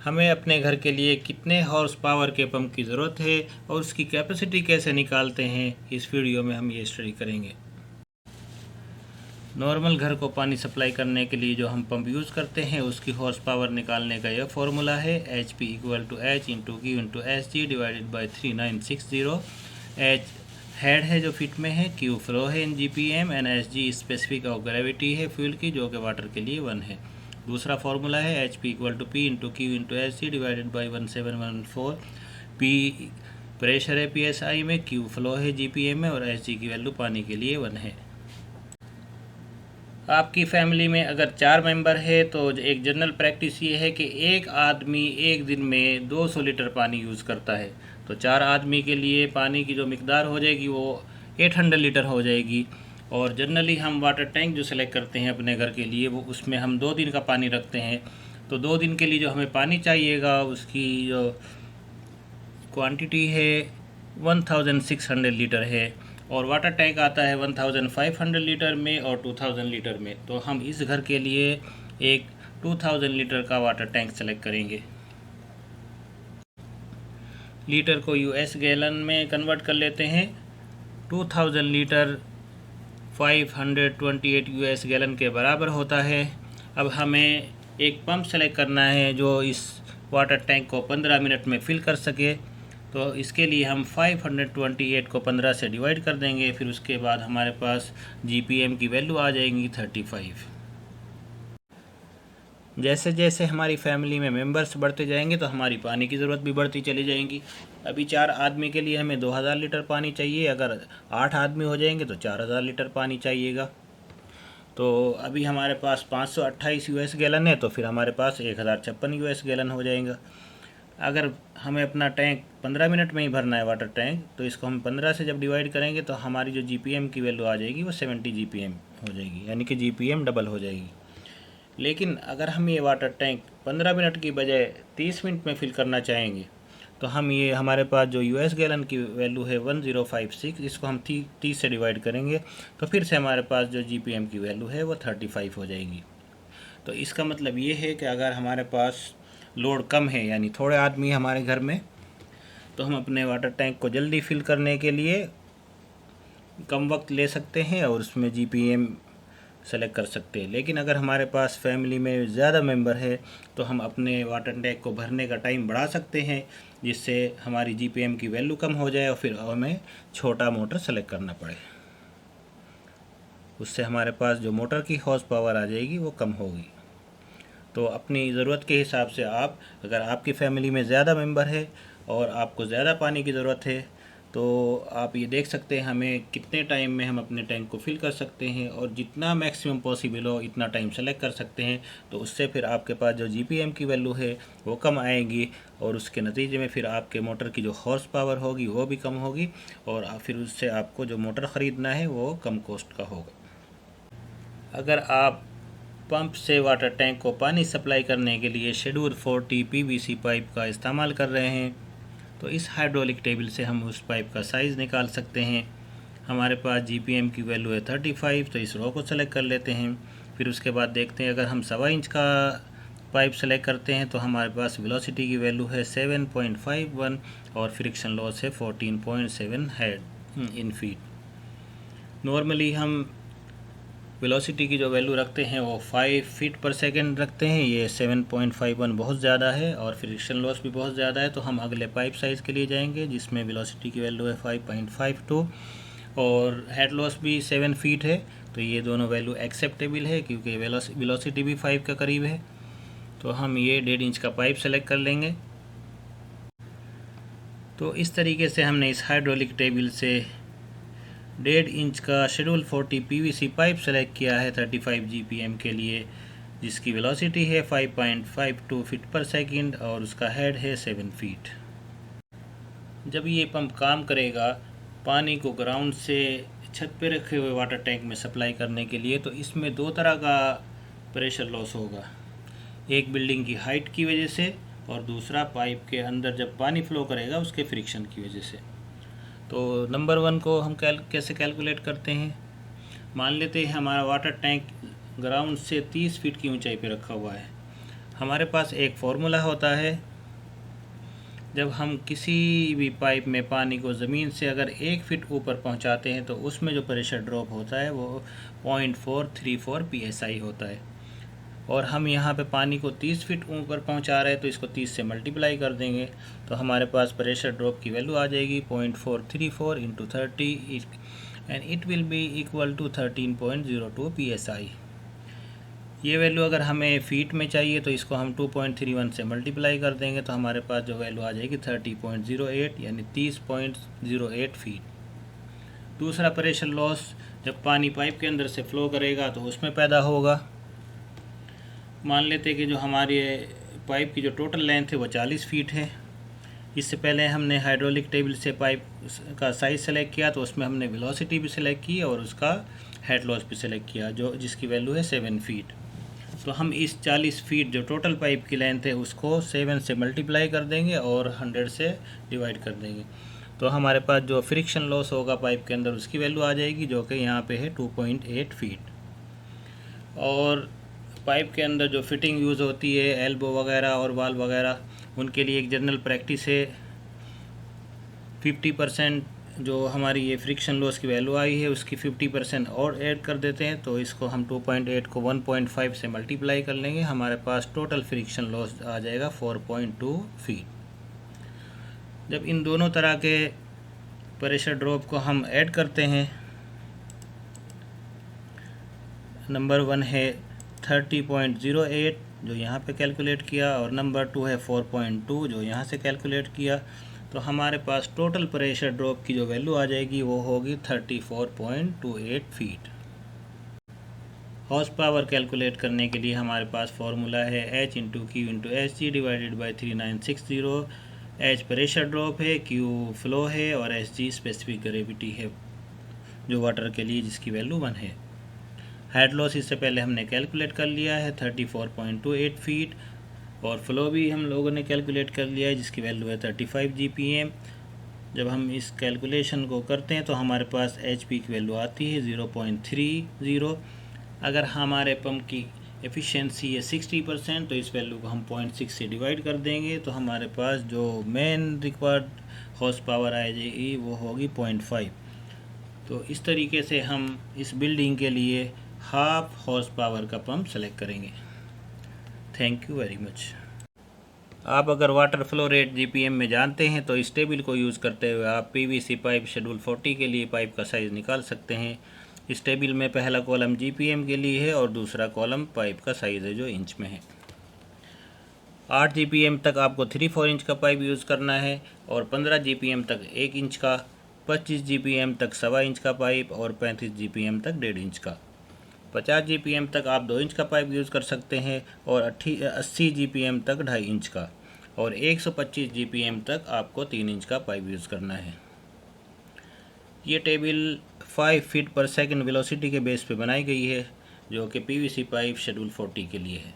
हमें अपने घर के लिए कितने हॉर्स पावर के पंप की ज़रूरत है और उसकी कैपेसिटी कैसे निकालते हैं, इस वीडियो में हम ये स्टडी करेंगे। नॉर्मल घर को पानी सप्लाई करने के लिए जो हम पंप यूज़ करते हैं उसकी हॉर्स पावर निकालने का यह फॉर्मूला है HP = H × Q × SG / 3960। H head है जो फीट में है, Q फ्लो है इन GPM, and SG specific of gravity है फ्यूल की, जो कि वाटर के लिए 1 है। दूसरा फार्मूला है HP = P × Q × SG / 1714। P pressure है PSI में, Q फ्लो है GPM में और SG की वैल्यू पानी के लिए 1 है। आपकी फैमिली में अगर 4 मेंबर है तो एक जनरल प्रैक्टिस ये है कि एक आदमी एक दिन में 200 लीटर पानी यूज़ करता है। तो 4 आदमी के लिए पानी की जो मिकदार हो जाएगी वो 800 लीटर हो जाएगी। और जनरली हम वाटर टैंक जो सेलेक्ट करते हैं अपने घर के लिए, वो उसमें हम 2 दिन का पानी रखते हैं। तो 2 दिन के लिए जो हमें पानी चाहिएगा उसकी जो क्वांटिटी है 1600 लीटर है। और वाटर टैंक आता है 1500 लीटर में और 2000 लीटर में। तो हम इस घर के लिए एक 2000 लीटर का वाटर टैंक सेलेक्ट करेंगे। लीटर को US गैलन में कन्वर्ट कर लेते हैं। 2000 लीटर 528 US गैलन के बराबर होता है। अब हमें एक पंप सेलेक्ट करना है जो इस वाटर टैंक को 15 मिनट में फिल कर सके। तो इसके लिए हम 528 को 15 से डिवाइड कर देंगे। फिर उसके बाद हमारे पास GPM की वैल्यू आ जाएंगी 35। जैसे जैसे हमारी फैमिली में मेंबर्स बढ़ते जाएंगे तो हमारी पानी की ज़रूरत भी बढ़ती चली जाएंगी। अभी 4 आदमी के लिए हमें 2000 लीटर पानी चाहिए। अगर 8 आदमी हो जाएंगे तो 4000 लीटर पानी चाहिएगा। तो अभी हमारे पास 528 US गैलन है, तो फिर हमारे पास 1056 US गैलन हो जाएगा। अगर हमें अपना टैंक 15 मिनट में ही भरना है वाटर टैंक, तो इसको हम 15 से जब डिवाइड करेंगे तो हमारी जो GPM की वैल्यू आ जाएगी वो 70 GPM हो जाएगी, यानी कि GPM डबल हो जाएगी। लेकिन अगर हम ये वाटर टैंक 15 मिनट की बजाय 30 मिनट में फिल करना चाहेंगे तो हम ये हमारे पास जो US गैलन की वैल्यू है 1056, इसको हम 30 से डिवाइड करेंगे तो फिर से हमारे पास जो GPM की वैल्यू है वो 35 हो जाएगी। तो इसका मतलब ये है कि अगर हमारे पास लोड कम है, यानी थोड़े आदमी हमारे घर में, तो हम अपने वाटर टैंक को जल्दी फिल करने के लिए कम वक्त ले सकते हैं और उसमें GPM सेलेक्ट कर सकते हैं। लेकिन अगर हमारे पास फैमिली में ज़्यादा मेंबर है तो हम अपने वाटर टैंक को भरने का टाइम बढ़ा सकते हैं, जिससे हमारी GPM की वैल्यू कम हो जाए और फिर हमें छोटा मोटर सेलेक्ट करना पड़े। उससे हमारे पास जो मोटर की हॉर्स पावर आ जाएगी वो कम होगी। तो अपनी ज़रूरत के हिसाब से आप, अगर आपकी फैमिली में ज़्यादा मेंबर है और आपको ज़्यादा पानी की ज़रूरत है, तो आप ये देख सकते हैं हमें कितने टाइम में हम अपने टैंक को फिल कर सकते हैं और जितना मैक्सिमम पॉसिबल हो इतना टाइम सेलेक्ट कर सकते हैं। तो उससे फिर आपके पास जो GPM की वैल्यू है वो कम आएगी और उसके नतीजे में फिर आपके मोटर की जो हॉर्स पावर होगी वो भी कम होगी और फिर उससे आपको जो मोटर ख़रीदना है वो कम कॉस्ट का होगा। अगर आप पंप से वाटर टैंक को पानी सप्लाई करने के लिए शेड्यूल 40 PVC पाइप का इस्तेमाल कर रहे हैं तो इस हाइड्रोलिक टेबल से हम उस पाइप का साइज़ निकाल सकते हैं। हमारे पास GPM की वैल्यू है 35, तो इस रो को सेलेक्ट कर लेते हैं। फिर उसके बाद देखते हैं अगर हम 1.25 इंच का पाइप सेलेक्ट करते हैं तो हमारे पास वेलोसिटी की वैल्यू है 7.51 और फ्रिक्शन लॉस है 14.7 हेड इन फीट। नॉर्मली हम वेलोसिटी की जो वैल्यू रखते हैं वो 5 फीट पर सेकंड रखते हैं। ये 7.51 बहुत ज़्यादा है और फ्रिक्शन लॉस भी बहुत ज़्यादा है। तो हम अगले पाइप साइज़ के लिए जाएंगे जिसमें वेलोसिटी की वैल्यू है 5.52 और हेड लॉस भी 7 फीट है। तो ये दोनों वैल्यू एक्सेप्टेबल है क्योंकि वेलोसिटी भी 5 का करीब है। तो हम ये 1.5 इंच का पाइप सेलेक्ट कर लेंगे। तो इस तरीके से हमने इस हाइड्रोलिक टेबल से 1.5 इंच का शेड्यूल 40 PVC पाइप सेलेक्ट किया है 35 GPM के लिए, जिसकी वेलोसिटी है 5.52 फीट पर सेकंड और उसका हेड है 7 फीट। जब ये पंप काम करेगा पानी को ग्राउंड से छत पे रखे हुए वाटर टैंक में सप्लाई करने के लिए, तो इसमें 2 तरह का प्रेशर लॉस होगा। एक बिल्डिंग की हाइट की वजह से और दूसरा पाइप के अंदर जब पानी फ्लो करेगा उसके फ्रिक्शन की वजह से। तो नंबर 1 को हम कैसे कैलकुलेट करते हैं। मान लेते हैं हमारा वाटर टैंक ग्राउंड से 30 फीट की ऊंचाई पे रखा हुआ है। हमारे पास एक फार्मूला होता है, जब हम किसी भी पाइप में पानी को ज़मीन से अगर 1 फीट ऊपर पहुंचाते हैं तो उसमें जो प्रेशर ड्रॉप होता है वो 0.434 psi होता है। और हम यहाँ पे पानी को 30 फीट ऊपर पहुँचा रहे हैं तो इसको 30 से मल्टीप्लाई कर देंगे तो हमारे पास प्रेशर ड्रॉप की वैल्यू आ जाएगी 0.434 into 30 and it will be equal to 13.02 psi। ये वैल्यू अगर हमें फ़ीट में चाहिए तो इसको हम 2.31 से मल्टीप्लाई कर देंगे तो हमारे पास जो वैल्यू आ जाएगी 30.08 यानी 30.08 फीट। दूसरा प्रेशर लॉस जब पानी पाइप के अंदर से फ़्लो करेगा तो उसमें पैदा होगा। मान लेते हैं कि जो हमारी पाइप की जो टोटल लेंथ है वो 40 फीट है। इससे पहले हमने हाइड्रोलिक टेबल से पाइप का साइज़ सेलेक्ट किया तो उसमें हमने वेलोसिटी भी सिलेक्ट की और उसका हेड लॉस भी सिलेक्ट किया जो जिसकी वैल्यू है 7 फीट। तो हम इस 40 फीट जो टोटल पाइप की लेंथ है उसको 7 से मल्टीप्लाई कर देंगे और 100 से डिवाइड कर देंगे तो हमारे पास जो फ्रिक्शन लॉस होगा पाइप के अंदर उसकी वैल्यू आ जाएगी जो कि यहाँ पे है 2.8 फीट। और पाइप के अंदर जो फिटिंग यूज़ होती है एल्बो वगैरह और वाल्व वगैरह उनके लिए एक जनरल प्रैक्टिस है 50% जो हमारी ये फ्रिक्शन लॉस की वैल्यू आई है उसकी 50% और ऐड कर देते हैं तो इसको हम 2.8 को 1.5 से मल्टीप्लाई कर लेंगे, हमारे पास टोटल फ्रिक्शन लॉस आ जाएगा 4.2 फीट। जब इन दोनों तरह के प्रेशर ड्रॉप को हम ऐड करते हैं, नंबर 1 है 30.08 जो यहाँ पे कैलकुलेट किया और नंबर 2 है 4.2 जो यहाँ से कैलकुलेट किया, तो हमारे पास टोटल प्रेशर ड्रॉप की जो वैल्यू आ जाएगी वो होगी 34.28 फीट। हॉर्स पावर कैलकुलेट करने के लिए हमारे पास फॉर्मूला है H into Q into H G divided by 3960। H pressure drop है, Q फ्लो है और एच जी स्पेसिफिक ग्रेविटी है जो वाटर के लिए जिसकी वैल्यू 1 है। हेड लॉस इससे पहले हमने कैलकुलेट कर लिया है 34.28 फीट और फ्लो भी हम लोगों ने कैलकुलेट कर लिया है जिसकी वैल्यू है 35 GPM। जब हम इस कैलकुलेशन को करते हैं तो हमारे पास HP की वैल्यू आती है 0.30। अगर हमारे पंप की एफिशिएंसी है 60% तो इस वैल्यू को हम 0.6 से डिवाइड कर देंगे तो हमारे पास जो मेन रिक्वायर्ड हॉर्स पावर आ जाएगी वो होगी 0.5। तो इस तरीके से हम इस बिल्डिंग के लिए हाफ हॉर्स पावर का पंप सेलेक्ट करेंगे। Thank you very much. आप अगर वाटर फ्लो रेट GPM में जानते हैं तो इस टेबल को यूज़ करते हुए आप PVC पाइप शेड्यूल 40 के लिए पाइप का साइज़ निकाल सकते हैं। इस टेबल में पहला कॉलम GPM के लिए है और दूसरा कॉलम पाइप का साइज़ है जो इंच में है। 8 GPM तक आपको 3/4 इंच का पाइप यूज़ करना है और 15 GPM तक 1 इंच का, 25 GPM तक 1.25 इंच का पाइप और 35 GPM तक 1.5 इंच का। 50 GPM तक आप 2 इंच का पाइप यूज़ कर सकते हैं और 80 GPM तक 2.5 इंच का और 125 GPM तक आपको 3 इंच का पाइप यूज़ करना है। ये टेबल 5 फीट पर सेकंड वेलोसिटी के बेस पे बनाई गई है जो कि PVC पाइप शेड्यूल 40 के लिए है।